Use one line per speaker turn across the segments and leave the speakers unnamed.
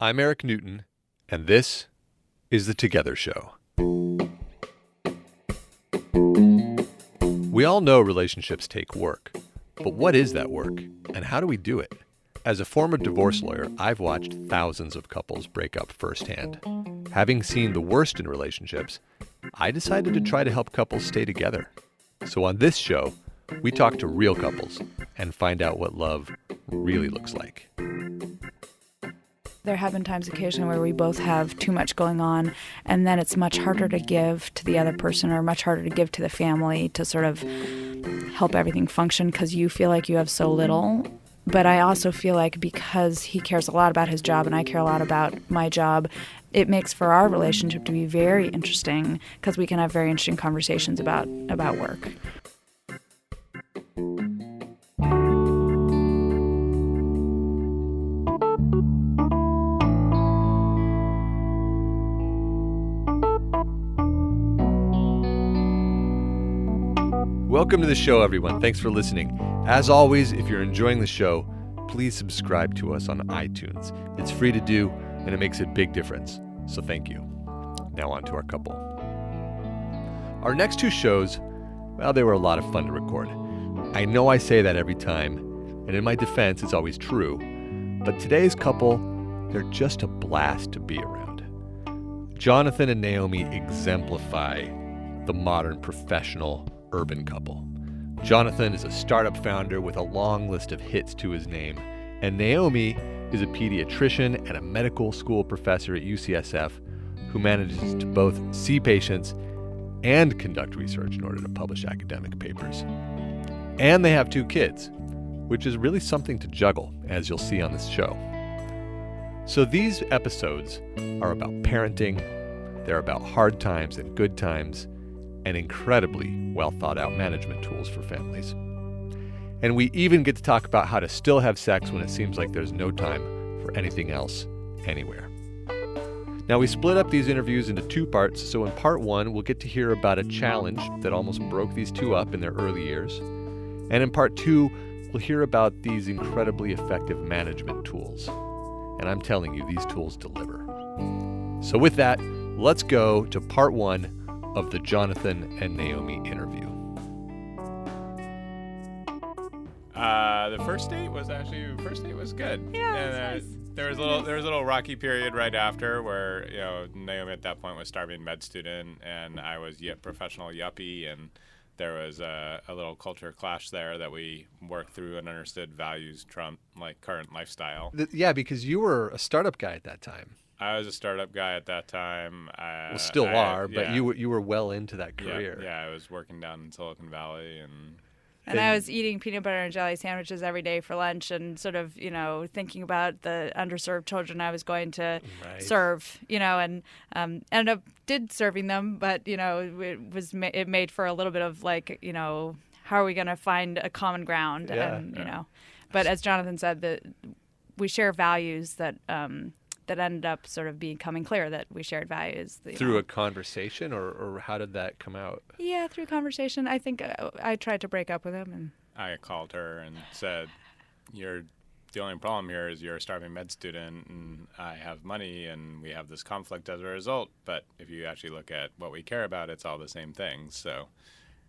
I'm Eric Newton, and this is The Together Show. We all know relationships take work, but what is that work, and how do we do it? As a former divorce lawyer, I've watched thousands of couples break up firsthand. Having seen the worst in relationships, I decided to try to help couples stay together. So on this show, we talk to real couples and find out what love really looks like.
There have been times occasionally where we both have too much going on, and then it's much harder to give to the other person or much harder to give to the family to sort of help everything function because you feel like you have so little. But I also feel like because he cares a lot about his job and I care a lot about my job, it makes for our relationship to be very interesting because we can have very interesting conversations about work.
Welcome to the show, everyone. Thanks for listening. As always, if you're enjoying the show, please subscribe to us on iTunes. It's free to do, and it makes a big difference. So thank you. Now on to our couple. Our next two shows, well, they were a lot of fun to record. I know I say that every time, and in my defense, it's always true. But today's couple, they're just a blast to be around. Jonathan and Naomi exemplify the modern professional urban couple. Jonathan is a startup founder with a long list of hits to his name, and Naomi is a pediatrician and a medical school professor at UCSF who manages to both see patients and conduct research in order to publish academic papers. And they have two kids, which is really something to juggle, as you'll see on this show. So these episodes are about parenting, they're about hard times and good times, and incredibly well-thought-out management tools for families. And we even get to talk about how to still have sex when it seems like there's no time for anything else anywhere. Now, we split up these interviews into two parts, so in part one, we'll get to hear about a challenge that almost broke these two up in their early years. And in part two, we'll hear about these incredibly effective management tools. And I'm telling you, these tools deliver. So with that, let's go to part one of the Jonathan and Naomi interview.
The first date was good.
Yeah,
and,
nice.
There was a little rocky period right after where Naomi at that point was starving med student and I was professional yuppie, and there was a little culture clash there that we worked through and understood values trump like current lifestyle.
Yeah, because you were a startup guy at that time.
I was a startup guy at that time.
Still are, but you were well into that career.
Yeah, I was working down in Silicon Valley,
and I was eating peanut butter and jelly sandwiches every day for lunch and sort of, thinking about the underserved children I was going to serve, and ended up serving them, but, it made for a little bit of like, how are we going to find a common ground? But as Jonathan said, we share values that ended up sort of becoming clear that we shared values.
Through a conversation, or how did that come out?
Yeah, through conversation. I think I tried to break up with him. And
I called her and said, the only problem here is you're a starving med student and I have money and we have this conflict as a result. But if you actually look at what we care about, it's all the same things. So,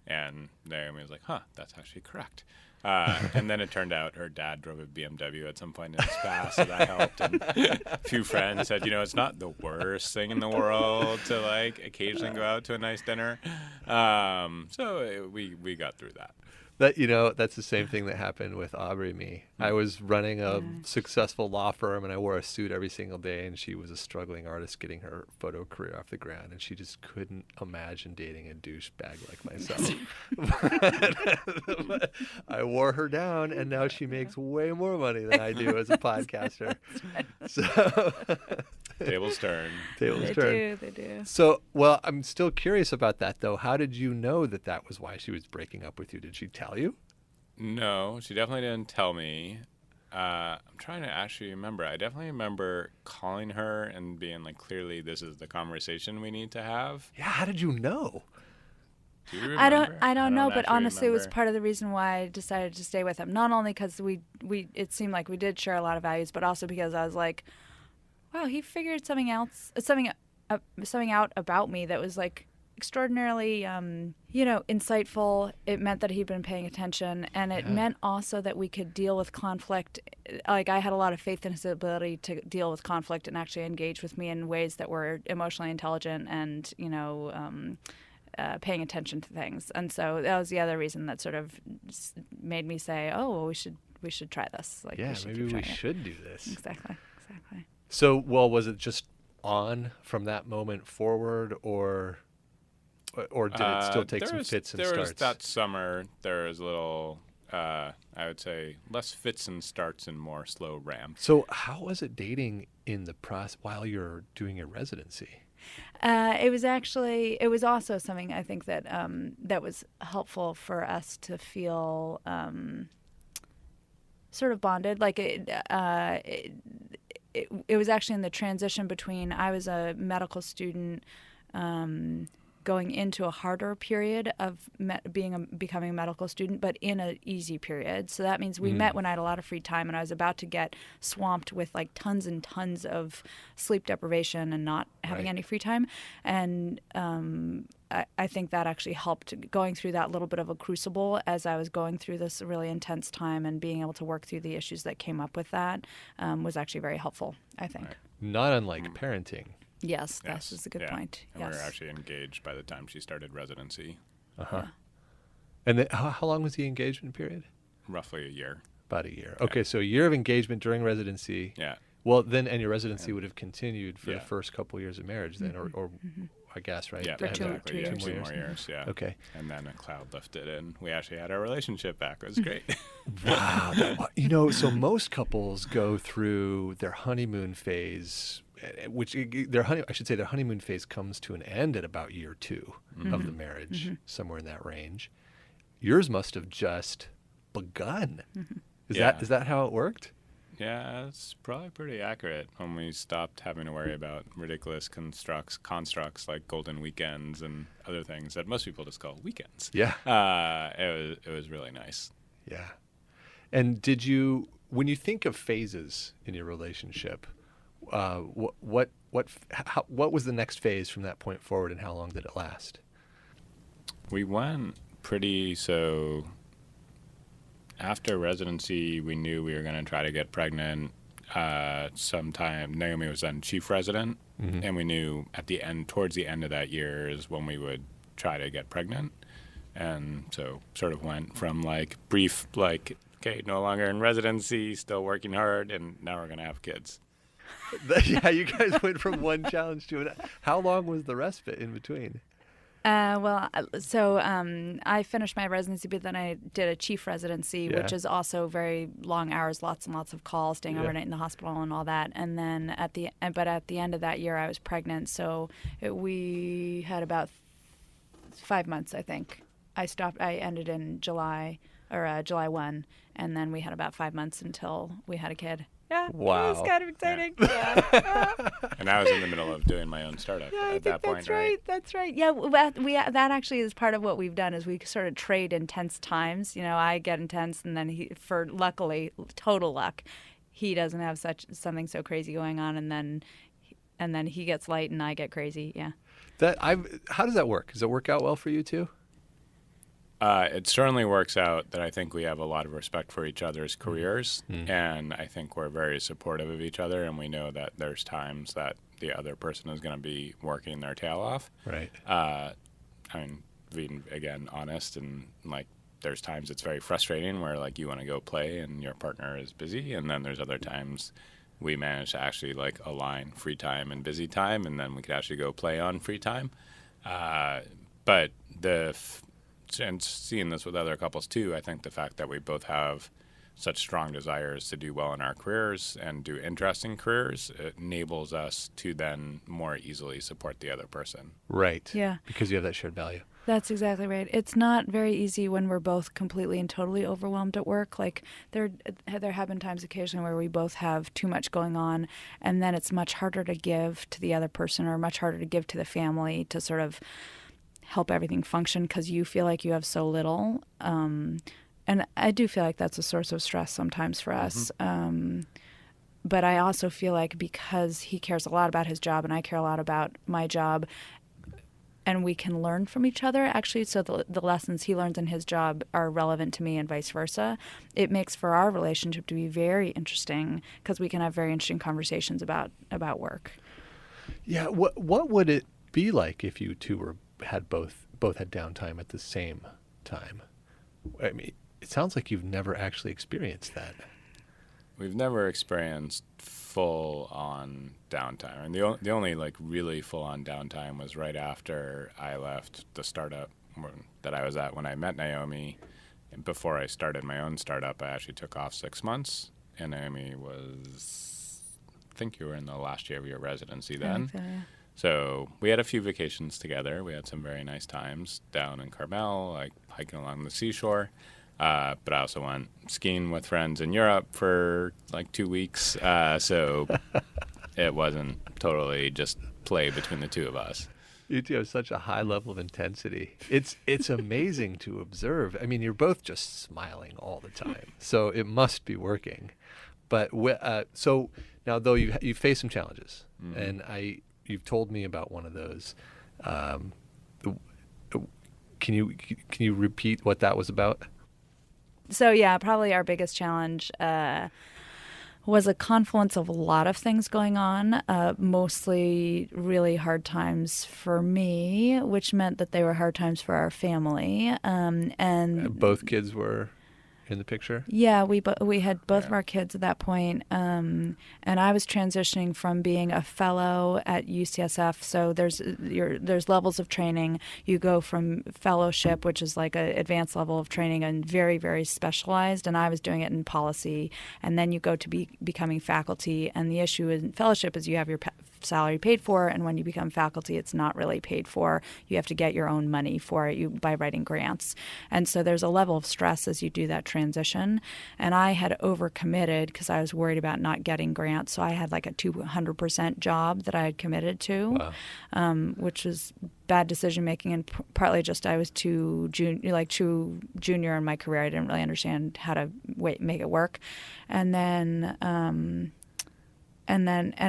and Naomi was like, that's actually correct. And then it turned out her dad drove a BMW at some point in his past, so that helped. And a few friends said, it's not the worst thing in the world to occasionally go out to a nice dinner. So we got through that.
That's the same thing that happened with Aubrey and me. I was running a successful law firm, and I wore a suit every single day, and she was a struggling artist getting her photo career off the ground, and she just couldn't imagine dating a douchebag like myself. But I wore her down, and now she makes way more money than I do as a podcaster. So
Tables turn.
They do.
So, well, I'm still curious about that, though. How did you know that was why she was breaking up with you? Did she tell you?
No, she definitely didn't tell me. I'm trying to actually remember. I definitely remember calling her and being like, clearly, this is the conversation we need to have.
Yeah, how did you know?
Do you remember?
I don't know, but honestly,
remember.
It was part of the reason why I decided to stay with him. Not only because it seemed like we did share a lot of values, but also because I was like, wow, he figured something out about me that was like extraordinarily, insightful. It meant that he'd been paying attention, and it meant also that we could deal with conflict. Like, I had a lot of faith in his ability to deal with conflict and actually engage with me in ways that were emotionally intelligent and, paying attention to things. And so that was the other reason that sort of made me say, oh, well, we should try this. Like,
maybe we should do this.
Exactly.
So, well, was it just on from that moment forward, or did it still take some fits and starts?
There was that summer, there was a little, I would say, less fits and starts and more slow ramps.
So how was it dating in the process while you're doing your residency?
It was also something I think that that was helpful for us to feel sort of bonded. Like it was actually in the transition between, I was a medical student going into a harder period of becoming a medical student, but in an easy period. So that means we met when I had a lot of free time, and I was about to get swamped with like tons and tons of sleep deprivation and not having any free time. And I think that actually helped going through that little bit of a crucible as I was going through this really intense time, and being able to work through the issues that came up with that was actually very helpful, I think.
Right. Not unlike parenting.
Yes, that is a good point.
And we were actually engaged by the time she started residency.
Uh-huh. Yeah. And then how long was the engagement period?
Roughly a year.
About a year. Okay, so a year of engagement during residency.
Yeah.
Well, then, and your residency would have continued for the first couple years of marriage then, or I guess, right?
Yeah,
for
exactly.
two
more years, yeah.
Okay.
And then a cloud lifted, and we actually had our relationship back. It was great.
Wow. So most couples go through their honeymoon phase, which their honeymoon phase comes to an end at about year 2 of the marriage, somewhere in that range. Yours must have just begun. Is that how it worked?
Yeah, it's probably pretty accurate when we stopped having to worry about ridiculous constructs like golden weekends and other things that most people just call weekends.
Yeah.
It was really nice.
Yeah. And when you think of phases in your relationship, what was the next phase from that point forward, and how long did it last?
We went after residency, we knew we were going to try to get pregnant sometime. Naomi was then chief resident, and we knew towards the end of that year is when we would try to get pregnant. And so sort of went from like brief, like, okay, no longer in residency, still working hard, and now we're going to have kids.
Yeah, you guys went from one challenge to another. How long was the respite in between?
I finished my residency, but then I did a chief residency, which is also very long hours, lots and lots of calls, staying overnight in the hospital and all that. And then at the end of that year, I was pregnant. So we had about 5 months, I think. I ended in July 1, and then we had about 5 months until we had a kid. Yeah,
wow.
It was kind of exciting.
Yeah. And I was in the middle of doing my own startup at that point, right?
That's right. Yeah, that actually is part of what we've done, is we sort of trade intense times. I get intense, and then luckily, total luck, he doesn't have something so crazy going on, and then he gets light and I get crazy. Yeah.
How does that work? Does it work out well for you too?
It certainly works out that I think we have a lot of respect for each other's careers, and I think we're very supportive of each other, and we know that there's times that the other person is going to be working their tail off.
Right.
Being, again, honest, and like there's times it's very frustrating where like you want to go play and your partner is busy, and then there's other times we manage to actually like align free time and busy time, and then we could actually go play on free time. But and seeing this with other couples too, I think the fact that we both have such strong desires to do well in our careers and do interesting careers, it enables us to then more easily support the other person.
Right.
Yeah.
Because you have that shared value.
That's exactly right. It's not very easy when we're both completely and totally overwhelmed at work. Like there have been times occasionally where we both have too much going on, and then it's much harder to give to the other person, or much harder to give to the family, to sort of help everything function, because you feel like you have so little. And I do feel like that's a source of stress sometimes for us. But I also feel like because he cares a lot about his job and I care a lot about my job, and we can learn from each other, actually, so the lessons he learns in his job are relevant to me and vice versa. It makes for our relationship to be very interesting because we can have very interesting conversations about work.
Yeah, what would it be like if you two had both had downtime at the same time? I mean, it sounds like you've never actually experienced that.
We've never experienced full-on downtime. And the only like really full-on downtime was right after I left the startup that I was at when I met Naomi. And before I started my own startup, I actually took off 6 months. And Naomi was, I think you were in the last year of your residency then.
So, yeah.
So we had a few vacations together. We had some very nice times down in Carmel, like hiking along the seashore. But I also went skiing with friends in Europe for like 2 weeks. So it wasn't totally just play between the two of us.
You two have such a high level of intensity. It's amazing to observe. I mean, you're both just smiling all the time. So it must be working. But so now, though, you've faced some challenges. Mm-hmm. And you've told me about one of those. Can you repeat what that was about?
So, yeah, probably our biggest challenge was a confluence of a lot of things going on, mostly really hard times for me, which meant that they were hard times for our family. And
both kids were in the picture?
Yeah, we had both of our kids at that point. And I was transitioning from being a fellow at UCSF. So there's levels of training. You go from fellowship, which is like an advanced level of training and very, very specialized. And I was doing it in policy. And then you go to becoming faculty. And the issue in fellowship is you have your salary paid for, and when you become faculty, it's not really paid for. You have to get your own money for it by writing grants. And so there's a level of stress as you do that transition. And I had overcommitted because I was worried about not getting grants. So I had like a 200% job that I had committed to, which was bad decision making, and partly just I was too junior in my career. I didn't really understand how to make it work. And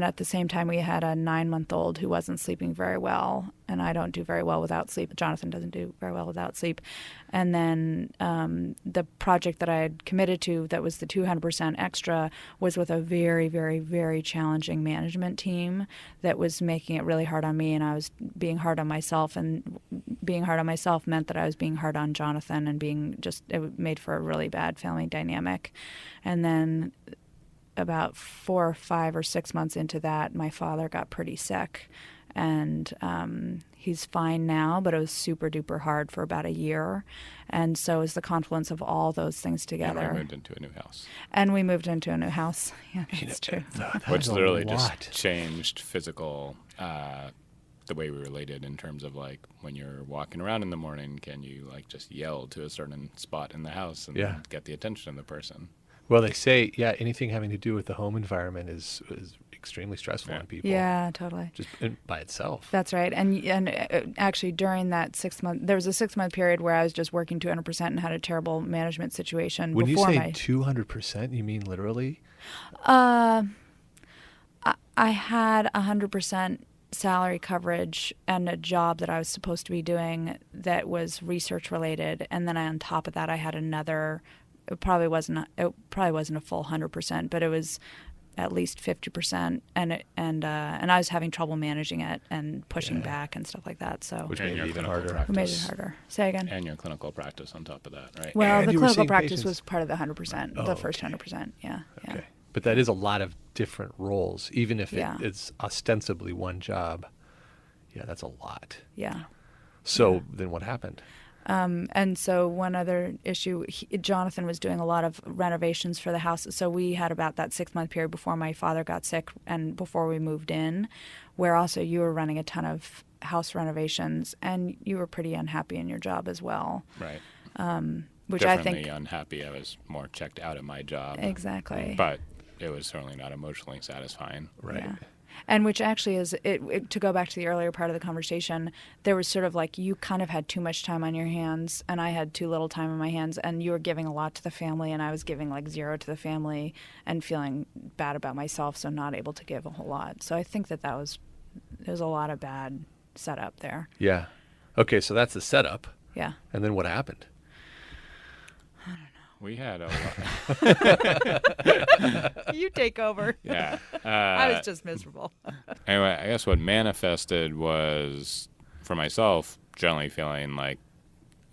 at the same time, we had a 9-month-old who wasn't sleeping very well, and I don't do very well without sleep. Jonathan doesn't do very well without sleep. And then the project that I had committed to that was the 200% extra was with a very, very, very challenging management team that was making it really hard on me, and I was being hard on myself. And being hard on myself meant that I was being hard on Jonathan, and it made for a really bad family dynamic. And then about 4 or 5 or 6 months into that, my father got pretty sick, and he's fine now, but it was super duper hard for about a year. And so it was the confluence of all those things together.
And we moved into a new house.
Yeah, that's true.
Which literally just changed physical, the way we related in terms of like when you're walking around in the morning, can you like just yell to a certain spot in the house and get the attention of the person?
Well, they say, anything having to do with the home environment is extremely stressful on people.
Yeah, totally.
Just by itself.
That's right. And actually during that 6 month, there was a 6 month period where I was just working 200% and had a terrible management situation.
When you say 200%, you mean literally?
I had 100% salary coverage and a job that I was supposed to be doing that was research related. And then on top of that, I had another. It probably wasn't a full 100%, but it was at least 50%, and I was having trouble managing it and pushing back and stuff like that. So
which made it even harder.
Made it harder. Say again.
And your clinical practice on top of that, right?
Well,
and
the clinical practice
patients
was part of the 100%, the first 100%. Yeah.
Okay. But that is a lot of different roles, even if it's ostensibly one job. Yeah, that's a lot.
Yeah.
So then what happened?
And so one other issue, Jonathan was doing a lot of renovations for the house. So we had about that 6 month period before my father got sick and before we moved in, where also you were running a ton of house renovations and you were pretty unhappy in your job as well.
Right.
Which
Definitely
I think
unhappy. I was more checked out of my job.
Exactly.
But it was certainly not emotionally satisfying.
Right.
Yeah. And which actually is, to go back to the earlier part of the conversation, there was sort of like you kind of had too much time on your hands and I had too little time on my hands, and you were giving a lot to the family and I was giving like zero to the family and feeling bad about myself, so not able to give a whole lot. So I think there's a lot of bad setup there.
Yeah. Okay, so that's the setup.
Yeah.
And then what happened?
We had a lot.
You take over.
Yeah.
I was just miserable.
Anyway, I guess what manifested was, for myself, generally feeling like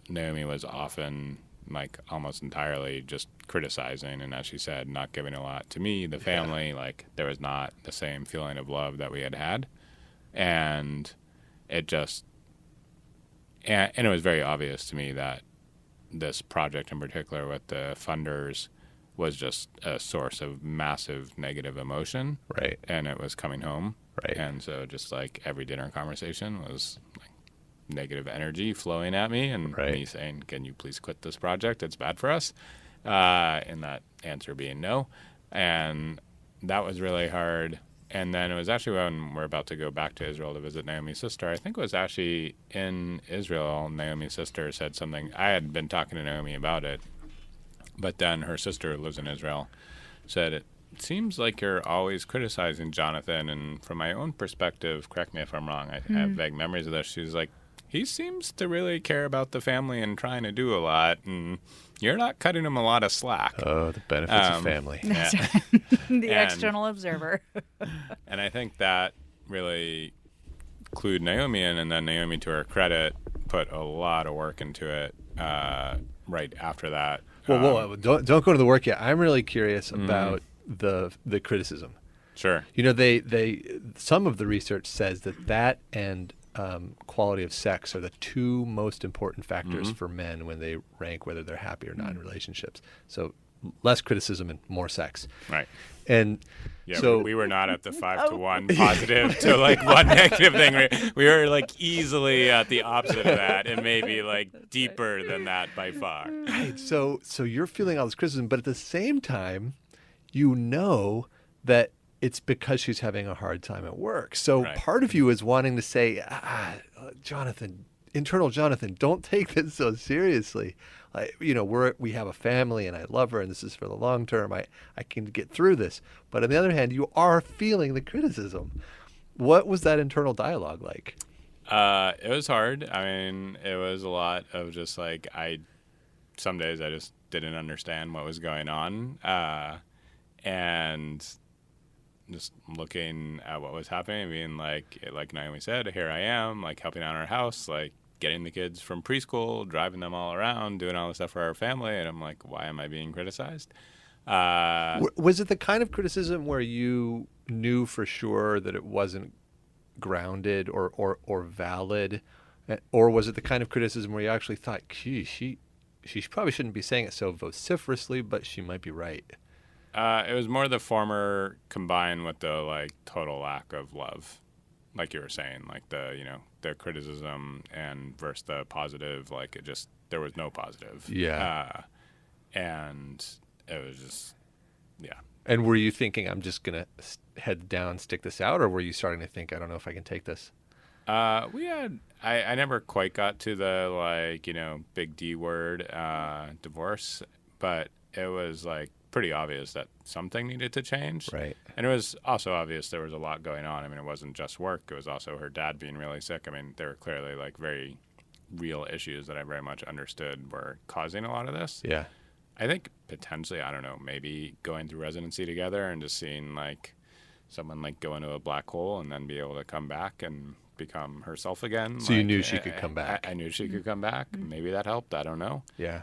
Naomi was often, like, almost entirely just criticizing, and as she said, not giving a lot to me, the family. Like, there was not the same feeling of love that we had. And it just... And it was very obvious to me that this project in particular with the funders was just a source of massive negative emotion.
Right.
And it was coming home.
Right.
And so just like every dinner conversation was like negative energy flowing at me and me saying, can you please quit this project? It's bad for us. And that answer being no. And that was really hard. And then it was actually when we're about to go back to Israel to visit Naomi's sister. I think it was actually in Israel, Naomi's sister said something. I had been talking to Naomi about it, but then her sister, who lives in Israel, said, it seems like you're always criticizing Jonathan. And from my own perspective, correct me if I'm wrong, I have vague memories of this. She was like, he seems to really care about the family and trying to do a lot, and you're not cutting him a lot of slack.
Oh, the benefits of family.
That's right. The external observer.
And I think that really clued Naomi in, and then Naomi, to her credit, put a lot of work into it right after that.
Well, don't go to the work yet. I'm really curious about the criticism.
Sure.
You know, they some of the research says that and quality of sex are the two most important factors for men when they rank whether they're happy or not in relationships. So less criticism and more sex.
Right.
And
yeah,
so
we were not at the 5-to-1 positive to like one negative thing. We were like easily at the opposite of that, and maybe like deeper than that by far.
Right. So you're feeling all this criticism, but at the same time, you know that it's because she's having a hard time at work. So part of you is wanting to say, Jonathan, internal Jonathan, don't take this so seriously. Like, you know, we have a family and I love her and this is for the long term. I can get through this. But on the other hand, you are feeling the criticism. What was that internal dialogue like?
It was hard. I mean, it was a lot of just like, some days I just didn't understand what was going on. And just looking at what was happening, being like Naomi said, here I am, like helping out our house, like getting the kids from preschool, driving them all around, doing all this stuff for our family. And I'm like, why am I being criticized?
Was it the kind of criticism where you knew for sure that it wasn't grounded or valid? Or was it the kind of criticism where you actually thought, she probably shouldn't be saying it so vociferously, but she might be right?
It was more the former combined with the like total lack of love, like you were saying, like the criticism and versus the positive. Like there was no positive.
Yeah.
And it was just, yeah.
And were you thinking, I'm just gonna head down, stick this out, or were you starting to think, I don't know if I can take this?
I never quite got to the big D word, divorce, but it was like pretty obvious that something needed to change.
Right.
And it was also obvious there was a lot going on. I mean, it wasn't just work. It was also her dad being really sick. I mean, there were clearly like very real issues that I very much understood were causing a lot of this.
Yeah.
I think potentially, I don't know, maybe going through residency together and just seeing like someone like go into a black hole and then be able to come back and become herself again.
So you knew she could come back.
I knew she could come back. Maybe that helped. I don't know.
Yeah.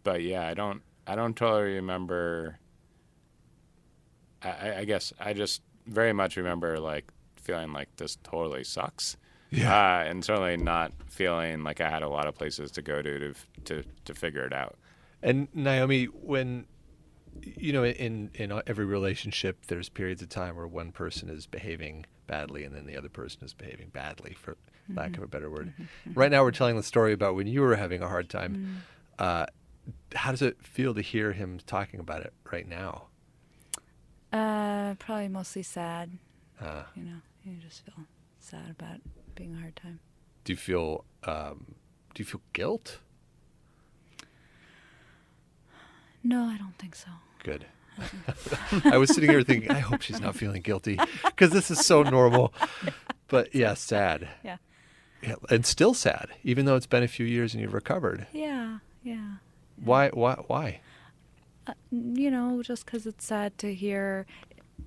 But yeah, I don't totally remember. I guess I just very much remember like feeling like this totally sucks.
Yeah.
And certainly not feeling like I had a lot of places to go to figure it out.
And Naomi, when in every relationship, there's periods of time where one person is behaving badly and then the other person is behaving badly, for lack of a better word. Right now, we're telling the story about when you were having a hard time. How does it feel to hear him talking about it right now?
Probably mostly sad. You just feel sad about being a hard time.
Do you feel guilt?
No, I don't think so.
Good. I was sitting here thinking, I hope she's not feeling guilty because this is so normal. But yeah, sad.
Yeah.
Yeah, and still sad, even though it's been a few years and you've recovered.
Yeah.
Why?
Just because it's sad to hear.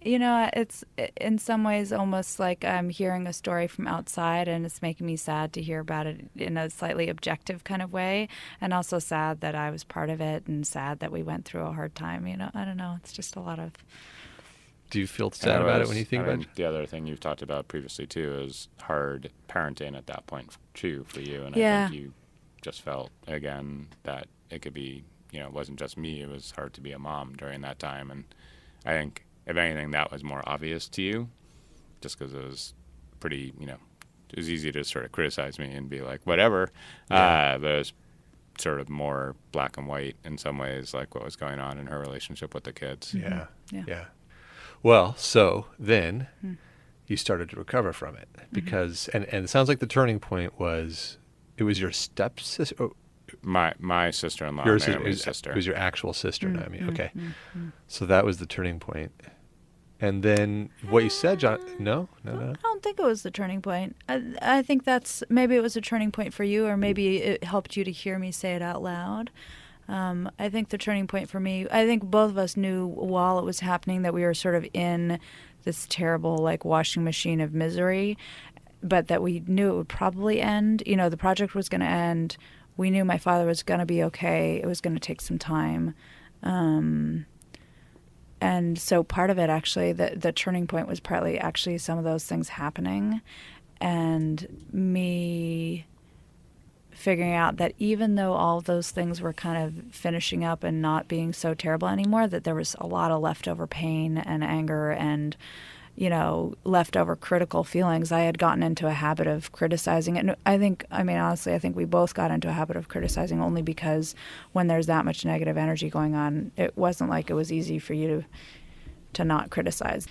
It's in some ways almost like I'm hearing a story from outside, and it's making me sad to hear about it in a slightly objective kind of way, and also sad that I was part of it, and sad that we went through a hard time. I don't know. It's just a lot of.
Do you feel sad about it when you think about it?
The other thing you've talked about previously too is hard parenting at that point too for you, and
Yeah.
I think you just felt again that it could be, it wasn't just me. It was hard to be a mom during that time, and I think. If anything, that was more obvious to you, just because it was pretty, it was easy to sort of criticize me and be like, whatever.
Yeah.
But it was sort of more black and white in some ways, like what was going on in her relationship with the kids.
Yeah.
Yeah.
Yeah. Well, so then you started to recover from it because, and it sounds like the turning point was, it was your stepsister. Oh,
my sister-in-law,
your
Naomi's sister.
It was your actual sister, Naomi. Okay. So that was the turning point. And then what you said, John, no.
I don't think it was the turning point. I think maybe it was a turning point for you, or maybe it helped you to hear me say it out loud. I think the turning point for me, I think both of us knew while it was happening that we were sort of in this terrible washing machine of misery, but that we knew it would probably end. The project was going to end. We knew my father was going to be okay. It was going to take some time. And so part of it, actually, the turning point was partly actually some of those things happening and me figuring out that even though all of those things were kind of finishing up and not being so terrible anymore, that there was a lot of leftover pain and anger and leftover critical feelings. I had gotten into a habit of criticizing it. And honestly, I think we both got into a habit of criticizing only because when there's that much negative energy going on, it wasn't like it was easy for you to not criticize.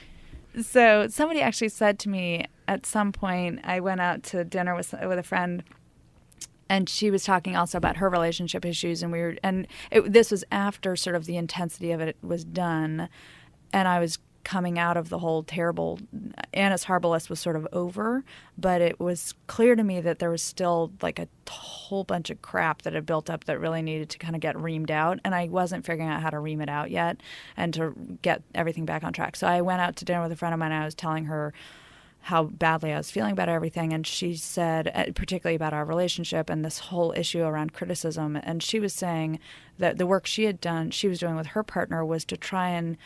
So somebody actually said to me at some point, I went out to dinner with a friend, and she was talking also about her relationship issues, and this was after sort of the intensity of it was done, and I was coming out of the whole terrible Annus Horribilis was sort of over, but it was clear to me that there was still a whole bunch of crap that had built up that really needed to kind of get reamed out, and I wasn't figuring out how to ream it out yet and to get everything back on track. So I went out to dinner with a friend of mine, and I was telling her how badly I was feeling about everything, and she said, particularly about our relationship and this whole issue around criticism, and she was saying that the work she was doing with her partner was to try and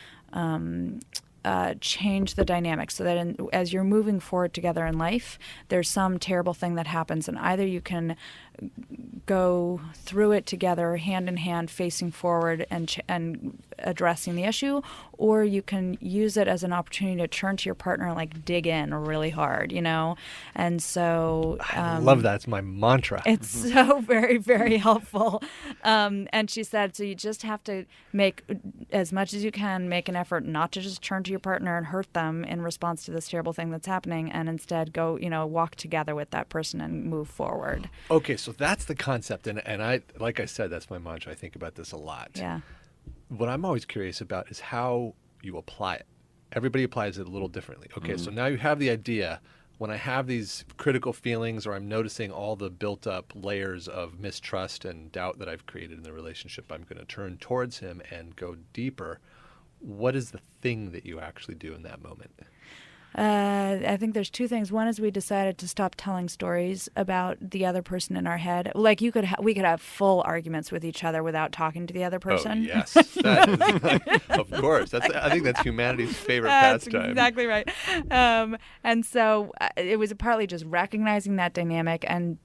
change the dynamic so that as you're moving forward together in life, there's some terrible thing that happens, and either you can go through it together, hand in hand, facing forward and addressing the issue, or you can use it as an opportunity to turn to your partner and dig in really hard, And so
I love that. It's my mantra.
It's so very, very helpful. And she said, so you just have to make, as much as you can, make an effort not to just turn to your partner and hurt them in response to this terrible thing that's happening, and instead go, walk together with that person and move forward.
Okay, so that's the concept, and I, like I said, that's my mantra. I think about this a lot.
Yeah.
What I'm always curious about is how you apply it. Everybody applies it a little differently. Okay, so now you have the idea. When I have these critical feelings, or I'm noticing all the built-up layers of mistrust and doubt that I've created in the relationship, I'm going to turn towards him and go deeper. What is the thing that you actually do in that moment?
I think there's two things. One is we decided to stop telling stories about the other person in our head. Like we could have full arguments with each other without talking to the other person.
Oh, yes. That is, of course. I think that's humanity's favorite pastime.
That's exactly right. And so it was partly just recognizing that dynamic and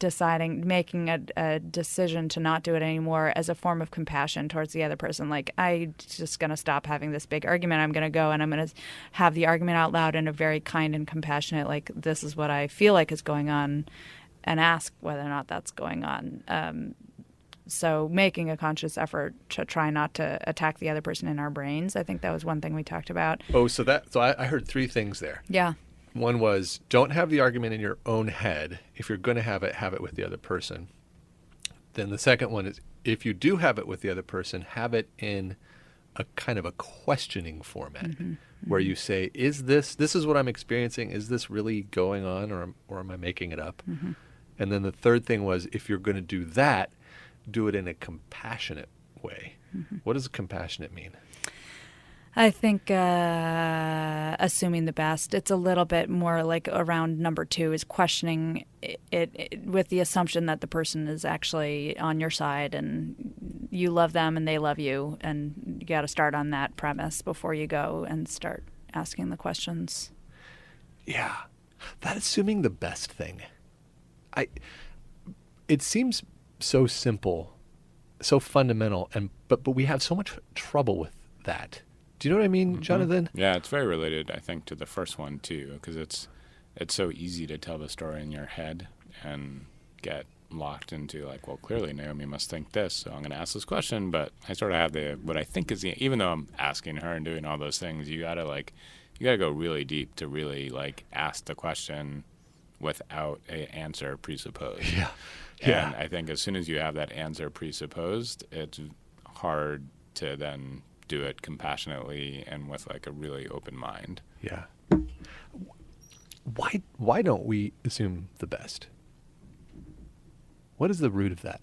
making a decision to not do it anymore as a form of compassion towards the other person. Like, I'm just going to stop having this big argument. I'm going to go and I'm going to have the argument out loud in a very kind and compassionate, like, this is what I feel like is going on, and ask whether or not that's going on. So making a conscious effort to try not to attack the other person in our brains. I think that was one thing we talked about.
Oh, so I heard three things there.
Yeah.
One was, don't have the argument in your own head. If you're going to have it with the other person. Then the second one is, if you do have it with the other person, have it in a kind of a questioning format where you say, is this is what I'm experiencing? Is this really going on, or am I making it up? And then the third thing was, if you're going to do that, do it in a compassionate way. What does compassionate mean?
I think assuming the best. It's a little bit more like around number 2 is questioning it with the assumption that the person is actually on your side and you love them and they love you, and you got to start on that premise before you go and start asking the questions.
Yeah, that assuming the best thing. It seems so simple, so fundamental, but we have so much trouble with that. Do you know what I mean, Jonathan?
Yeah, it's very related, I think, to the first one too, because it's so easy to tell the story in your head and get locked into like, well, clearly Naomi must think this, so I'm going to ask this question. But I sort of have what I think is even though I'm asking her and doing all those things, you gotta go really deep to really like ask the question without an answer presupposed.
Yeah.
And I think as soon as you have that answer presupposed, it's hard to then do it compassionately and with like a really open mind.
Yeah. Why don't we assume the best? What is the root of that?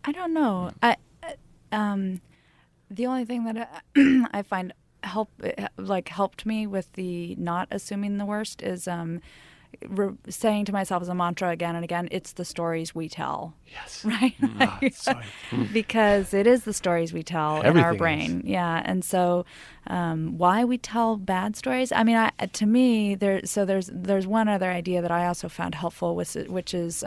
I don't know. The only thing that I find helped me with the not assuming the worst is saying to myself as a mantra again and again, it's the stories we tell.
Yes.
Right? Because it is the stories we tell in our brain. Yeah. And so why we tell bad stories? I mean, to me, there's one other idea that I also found helpful, which is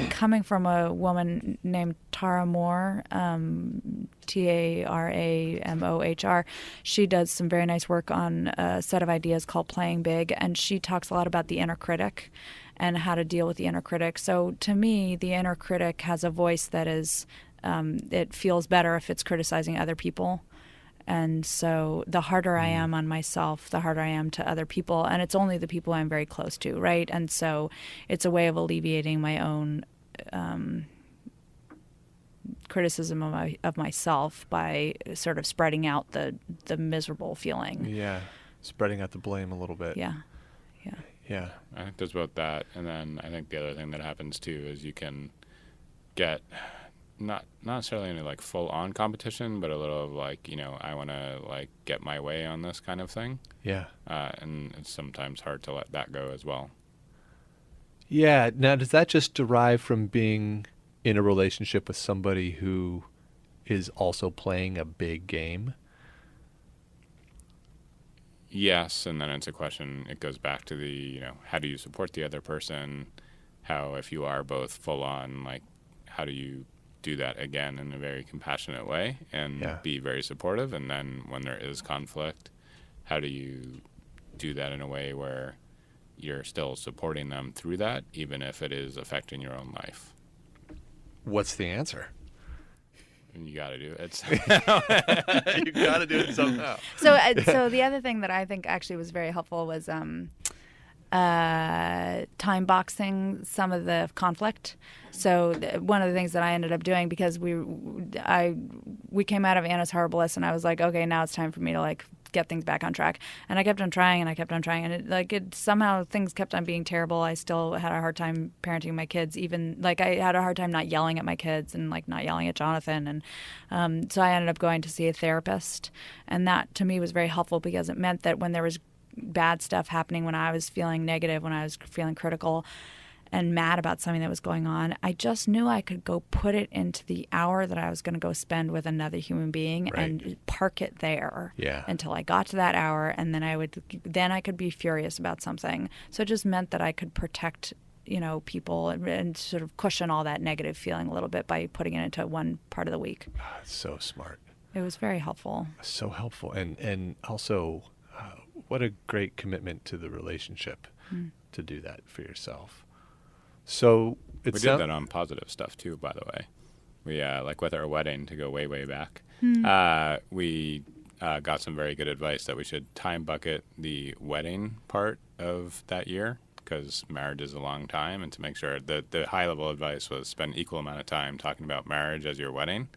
coming from a woman named Tara Mohr, Taramohr. She does some very nice work on a set of ideas called Playing Big, and she talks a lot about the inner critic and how to deal with the inner critic. So to me, the inner critic has a voice that is, it feels better if it's criticizing other people. And so the harder I am on myself, the harder I am to other people. And it's only the people I'm very close to, right? And so it's a way of alleviating my own criticism of myself by sort of spreading out the miserable feeling.
Yeah, spreading out the blame a little bit.
Yeah.
I think there's both that, and then I think the other thing that happens too is you can get not necessarily any like full on competition, but a little of like, I want to like get my way on this kind of thing. Yeah. And it's sometimes hard to let that go as well.
Yeah. Now, does that just derive from being in a relationship with somebody who is also playing a big game?
Yes, and then it's a question, it goes back to the, how do you support the other person? How, if you are both full on, like, how do you do that again in a very compassionate way and be very supportive? And then when there is conflict, how do you do that in a way where you're still supporting them through that, even if it is affecting your own life?
What's the answer?
And you got to do it.
You got to do it somehow.
So the other thing that I think actually was very helpful was time boxing some of the conflict. So one of the things that I ended up doing, because we came out of Anna's Horriblest, and I was like, okay, now it's time for me to like get things back on track. And I kept on trying, and it somehow things kept on being terrible. I still had a hard time parenting my kids. Even like I had a hard time not yelling at my kids and like not yelling at Jonathan. And so I ended up going to see a therapist, and that to me was very helpful because it meant that when there was bad stuff happening, when I was feeling negative, when I was feeling critical and mad about something that was going on, I just knew I could go put it into the hour that I was going to go spend with another human being and park it there until I got to that hour, and then I could be furious about something. So it just meant that I could protect people and sort of cushion all that negative feeling a little bit by putting it into one part of the week.
So smart.
It was very helpful.
So helpful. And also, what a great commitment to the relationship to do that for yourself. So
we did that on positive stuff too, by the way. We like with our wedding, to go way, way back. We got some very good advice that we should time bucket the wedding part of that year, because marriage is a long time, and to make sure that the high level advice was spend equal amount of time talking about marriage as your wedding,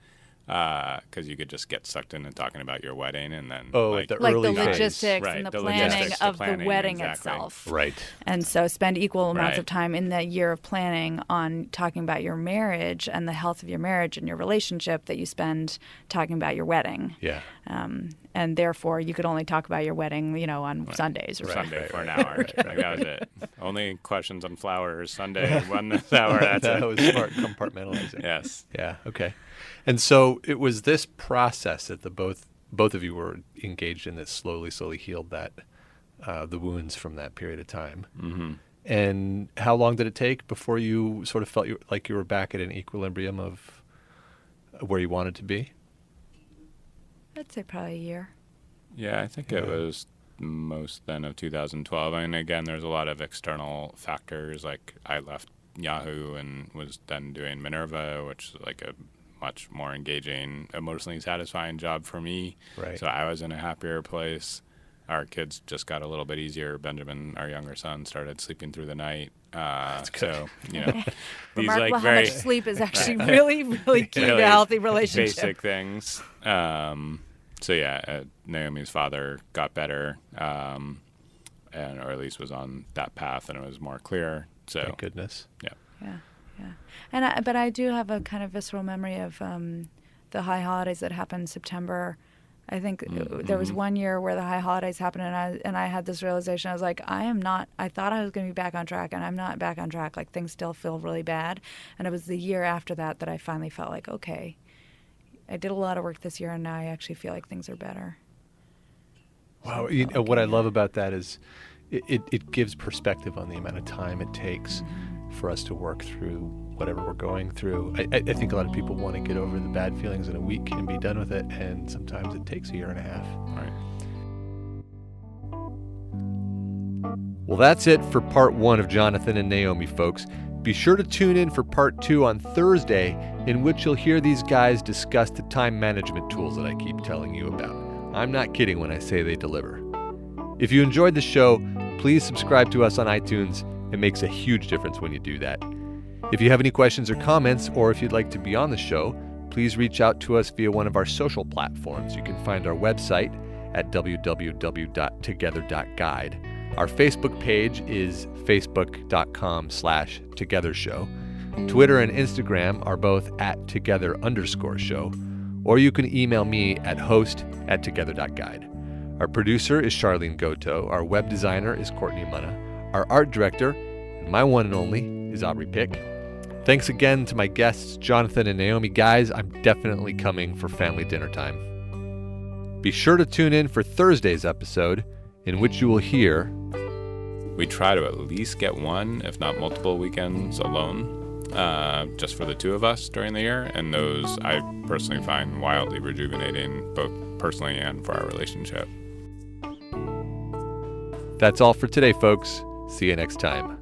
because you could just get sucked into talking about your wedding and then
the
the
early phase.
logistics and the planning of the wedding
exactly.
itself.
Right.
And so spend equal amounts
Right.
of time in that year of planning on talking about your marriage and the health of your marriage and your relationship that you spend talking about your wedding.
Yeah.
And therefore, you could only talk about your wedding, on Sundays or something.
Sunday for an hour. Like, that was it. Only questions on flowers Sunday, 1 hour. That's
That
it.
was smart compartmentalizing.
Yes.
Yeah. Okay. And so it was this process that the both of you were engaged in that slowly healed that the wounds from that period of time.
Mm-hmm.
And how long did it take before you sort of felt like you were back at an equilibrium of where you wanted to be?
I'd say probably a year.
Yeah, I think it was most then of 2012. I mean, again, there's a lot of external factors. Like I left Yahoo and was then doing Minerva, which is like a much more engaging, emotionally satisfying job for me.
Right.
So I was in a happier place. Our kids just got a little bit easier. Benjamin, our younger son, started sleeping through the night.
That's good.
So, these
Remarkable
like
how
very
much sleep is actually really key to a healthy relationship.
basic things. Naomi's father got better, or at least was on that path, and it was more clear. So,
Thank goodness.
Yeah. But I do have a kind of visceral memory of the high holidays that happened in September. I think there was one year where the high holidays happened, and I had this realization. I was like, I thought I was going to be back on track, and I'm not back on track. Like, things still feel really bad. And it was the year after that I finally felt like, okay, I did a lot of work this year, and now I actually feel like things are better.
Wow. What I love about that is it gives perspective on the amount of time it takes for us to work through whatever we're going through. I think a lot of people want to get over the bad feelings in a week and be done with it, and sometimes it takes a year and a half.
right.
Well, that's it for part 1 of Jonathan and Naomi, folks. Be sure to tune in for part 2 on Thursday, in which you'll hear these guys discuss the time management tools that I keep telling you about. I'm not kidding when I say they deliver. If you enjoyed the show, please subscribe to us on iTunes. It makes a huge difference when you do that. If you have any questions or comments, or if you'd like to be on the show, please reach out to us via one of our social platforms. You can find our website at www.together.guide. Our Facebook page is facebook.com/togethershow. Twitter and Instagram are both at @together_show. Or you can email me at host@together.guide. Our producer is Charlene Goto. Our web designer is Courtney Munna. Our art director, and my one and only, is Aubrey Pick. Thanks again to my guests, Jonathan and Naomi. Guys, I'm definitely coming for family dinner time. Be sure to tune in for Thursday's episode, in which you will hear...
We try to at least get one, if not multiple weekends alone, just for the two of us during the year. And those I personally find wildly rejuvenating, both personally and for our relationship.
That's all for today, folks. See you next time.